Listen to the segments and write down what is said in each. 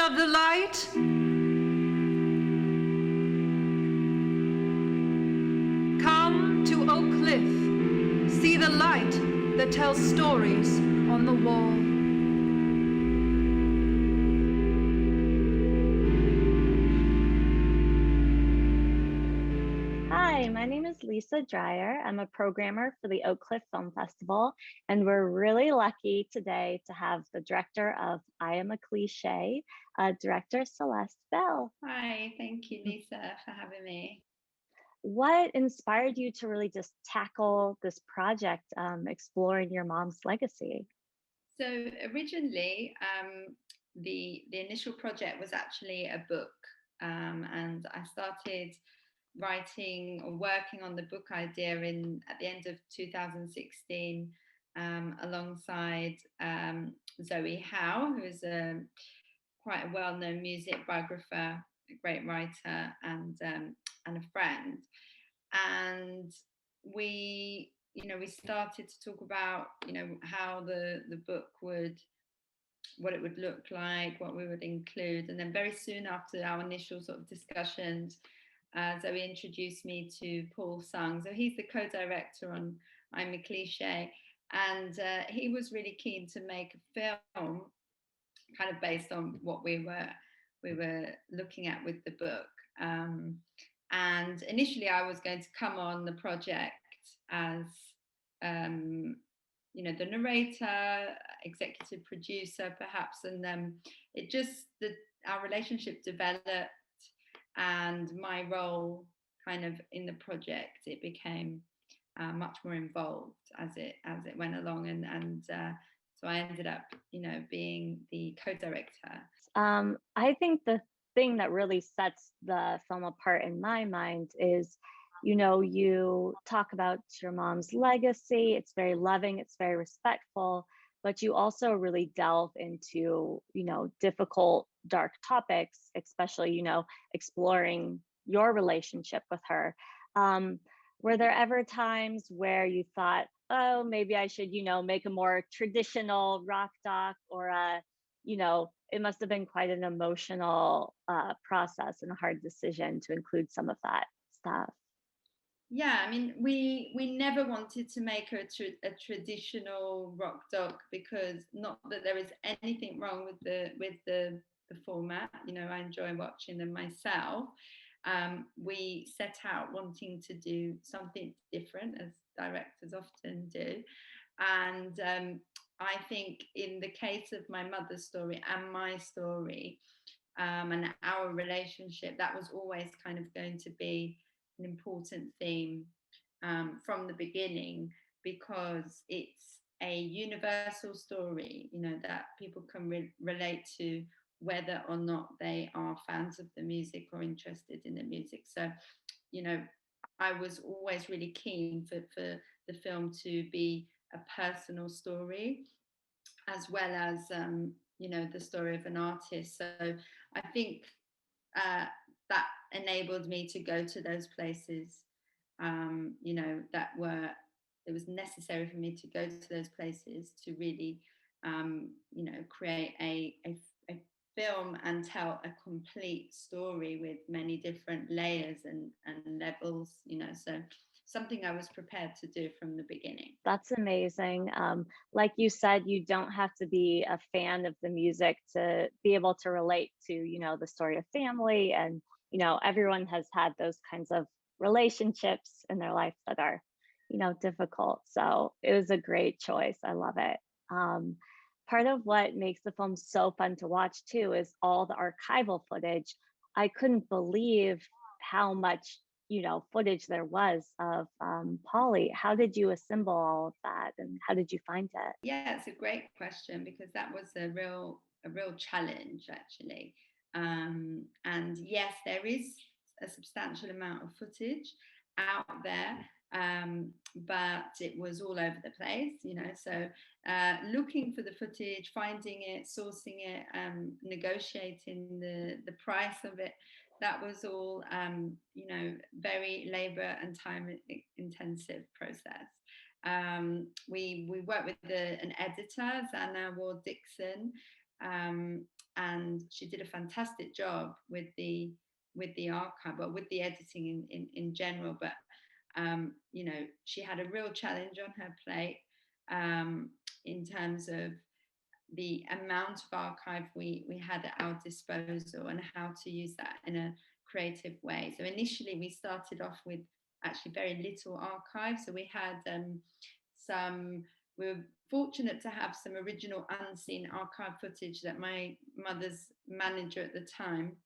of the light. Come to Oak Cliff, see the light that tells stories on the wall. Hi, my name is Lisa Dreyer. I'm a programmer for the Oak Cliff Film Festival, and we're really lucky today to have the director of I Am a Cliche, Director Celeste Bell. Hi, thank you, Lisa, for having me. What inspired you to really just tackle this project, exploring your mom's legacy? So originally, the initial project was actually a book, and I started writing or working on the book idea at the end of 2016, alongside Zoe Howe, who is quite a well-known music biographer, a great writer, and a friend. And we started to talk about how the book what it would look like, what we would include. And then very soon after our initial sort of discussions, Zoe introduced me to Paul Sung. So he's the co-director on I'm a Cliche, and he was really keen to make a film kind of based on what we were looking at with the book. And initially I was going to come on the project as the narrator, executive producer perhaps, and our relationship developed, and my role kind of in the project, it became much more involved as it went along, and so I ended up being the co-director. I think the thing that really sets the film apart in my mind is, you talk about your mom's legacy. It's very loving, it's very respectful, but you also really delve into, difficult, dark topics, especially, exploring your relationship with her. Were there ever times where you thought, oh, maybe I should, make a more traditional rock doc, or it must have been quite an emotional process and a hard decision to include some of that stuff? Yeah, I mean, we never wanted to make a traditional rock doc, because not that there is anything wrong with the format. I enjoy watching them myself. We set out wanting to do something different, as directors often do, and I think in the case of my mother's story and my story, and our relationship, that was always kind of going to be an important theme from the beginning, because it's a universal story, that people can relate to, whether or not they are fans of the music or interested in the music. So, I was always really keen for the film to be a personal story, as well as the story of an artist. So I think that enabled me to go to those places, it was necessary for me to go to those places to really, create a film and tell a complete story with many different layers and levels, so something I was prepared to do from the beginning. That's amazing. Like you said, you don't have to be a fan of the music to be able to relate to, the story of family. And, everyone has had those kinds of relationships in their life that are, difficult. So it was a great choice. I love it. Part of what makes the film so fun to watch too is all the archival footage. I couldn't believe how much footage there was of Polly. How did you assemble all of that, and how did you find it? Yeah, it's a great question, because that was a real challenge, actually. And yes, there is a substantial amount of footage out there, but it was all over the place, so looking for the footage, finding it, sourcing it, negotiating the price of it, that was all very labor and time intensive process. We worked with an editor, Zana Ward Dixon, and she did a fantastic job with the archive, well, with the editing in general. But you know, she had a real challenge on her plate in terms of the amount of archive we had at our disposal and how to use that in a creative way. So initially we started off with actually very little archive. So we had we were fortunate to have some original unseen archive footage that my mother's manager at the time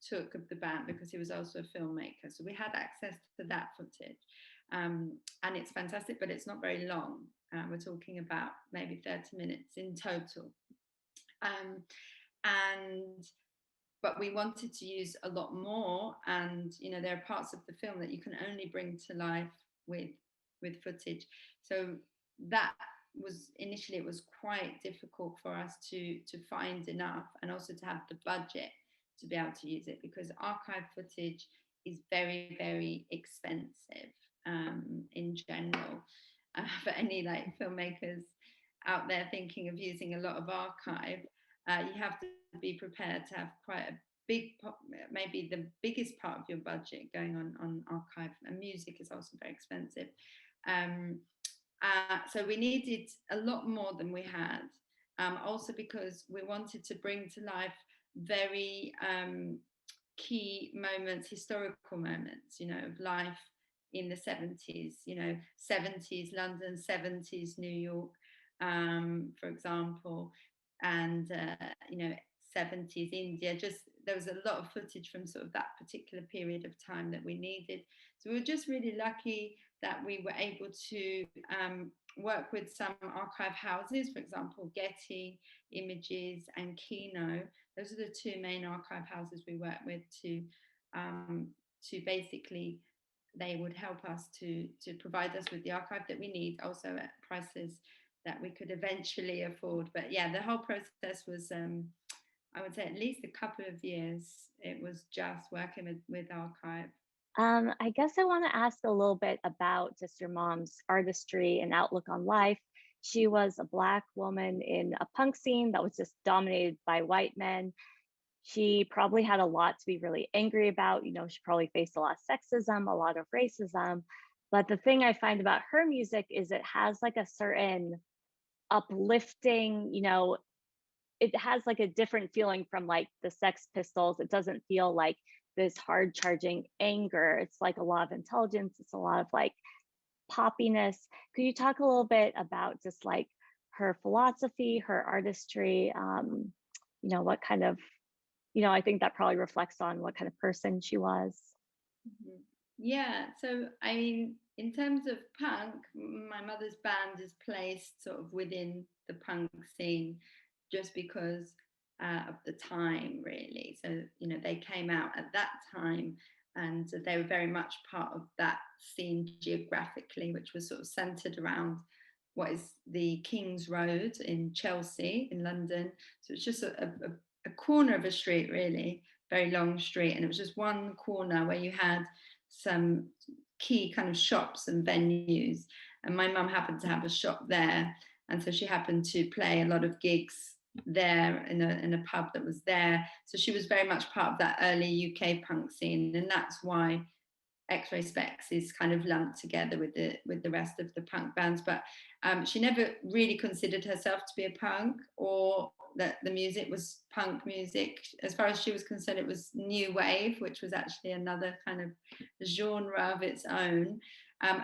took of the band, because he was also a filmmaker. So we had access to that footage. And it's fantastic, but it's not very long. We're talking about maybe 30 minutes in total. But we wanted to use a lot more, and you know, there are parts of the film that you can only bring to life with footage. So that was initially, it was quite difficult for us to find enough, and also to have the budget to be able to use it, because archive footage is very, very expensive in general. For any like filmmakers out there thinking of using a lot of archive, you have to be prepared to have quite a big, maybe the biggest part of your budget going on archive. And music is also very expensive. So we needed a lot more than we had. Also because we wanted to bring to life very key moments, historical moments, you know, of life in the 70s, you know, 70s London, 70s New York, for example, and, you know, 70s India. Just there was a lot of footage from sort of that particular period of time that we needed. So we were just really lucky that we were able to work with some archive houses, for example, Getty Images and Kino. Those are the two main archive houses we work with to basically, they would help us to provide us with the archive that we need, also at prices that we could eventually afford. But yeah, the whole process was, I would say, at least a couple of years. It was just working with archive. I guess I want to ask a little bit about just your mom's artistry and outlook on life. She was a Black woman in a punk scene that was just dominated by white men. She probably had a lot to be really angry about. You know, she probably faced a lot of sexism, a lot of racism. But the thing I find about her music is it has like a certain uplifting, you know, it has like a different feeling from like the Sex Pistols. It doesn't feel like this hard charging anger. It's like a lot of intelligence. It's a lot of like poppiness. Could you talk a little bit about just like her philosophy, her artistry? You know, what kind of, you know, I think that probably reflects on what kind of person she was. Mhm. Yeah, so I mean, in terms of punk, my mother's band is placed sort of within the punk scene just because of the time, really. So, you know, they came out at that time, and they were very much part of that scene geographically, which was sort of centered around what is the King's Road in Chelsea, in London. So it's just a corner of a street, really, very long street. And it was just one corner where you had some key kind of shops and venues. And my mum happened to have a shop there. And so she happened to play a lot of gigs there in a pub that was there. So she was very much part of that early UK punk scene. And that's why X-Ray Specs is kind of lumped together with the rest of the punk bands. But she never really considered herself to be a punk, or that the music was punk music. As far as she was concerned, it was new wave, which was actually another kind of genre of its own.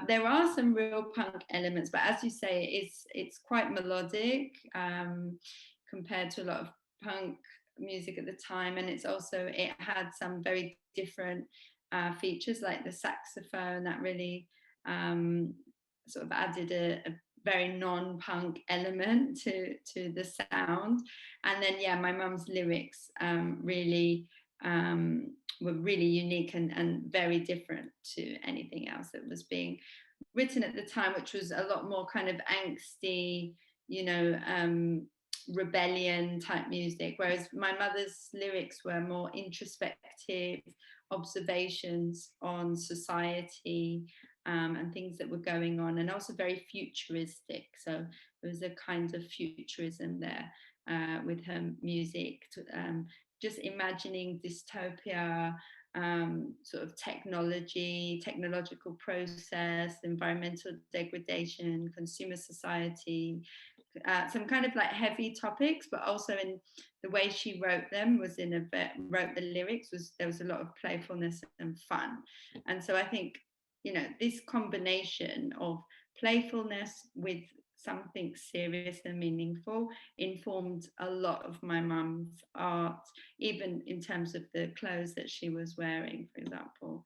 There are some real punk elements, but as you say, it's quite melodic compared to a lot of punk music at the time. And it's also, it had some very different features like the saxophone that really sort of added a very non-punk element to the sound. And then, yeah, my mum's lyrics really were really unique and very different to anything else that was being written at the time, which was a lot more kind of angsty, you know, rebellion type music, whereas my mother's lyrics were more introspective observations on society, and things that were going on, and also very futuristic. So there was a kind of futurism there with her music, just imagining dystopia, sort of technological process, environmental degradation, consumer society, some kind of like heavy topics, but also in the way she wrote them was wrote the lyrics was there was a lot of playfulness and fun. And so I think, you know, this combination of playfulness with something serious and meaningful informed a lot of my mum's art, even in terms of the clothes that she was wearing, for example,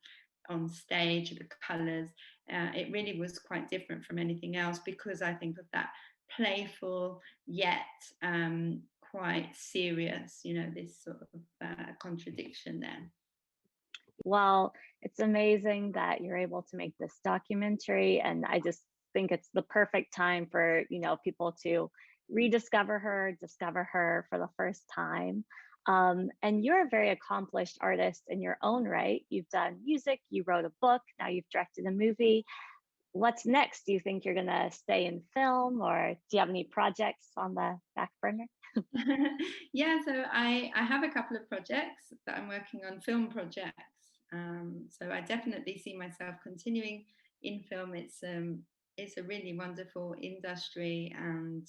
on stage, the colors. It really was quite different from anything else because I think of that playful yet quite serious, you know, this sort of contradiction there. Well, it's amazing that you're able to make this documentary, and I just think it's the perfect time for, you know, people to rediscover her, discover her for the first time. And you're a very accomplished artist in your own right. You've done music, you wrote a book, now you've directed a movie. What's next? Do you think you're gonna stay in film, or do you have any projects on the back burner? Yeah, so I have a couple of projects that I'm working on, film projects. So I definitely see myself continuing in film. It's a really wonderful industry, and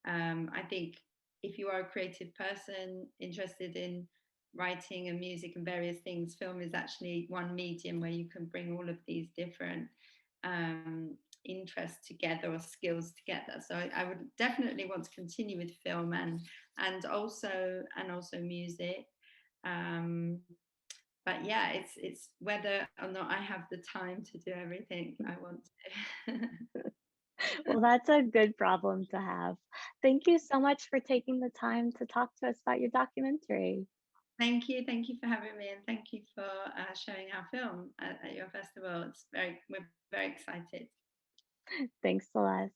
I think if you are a creative person interested in writing and music and various things, film is actually one medium where you can bring all of these different um, interests together or skills together. So I would definitely want to continue with film and also music. Um, but yeah, it's whether or not I have the time to do everything I want to. Well, that's a good problem to have. Thank you so much for taking the time to talk to us about your documentary. Thank you for having me, and thank you for showing our film at your festival. We're very excited. Thanks, Celeste.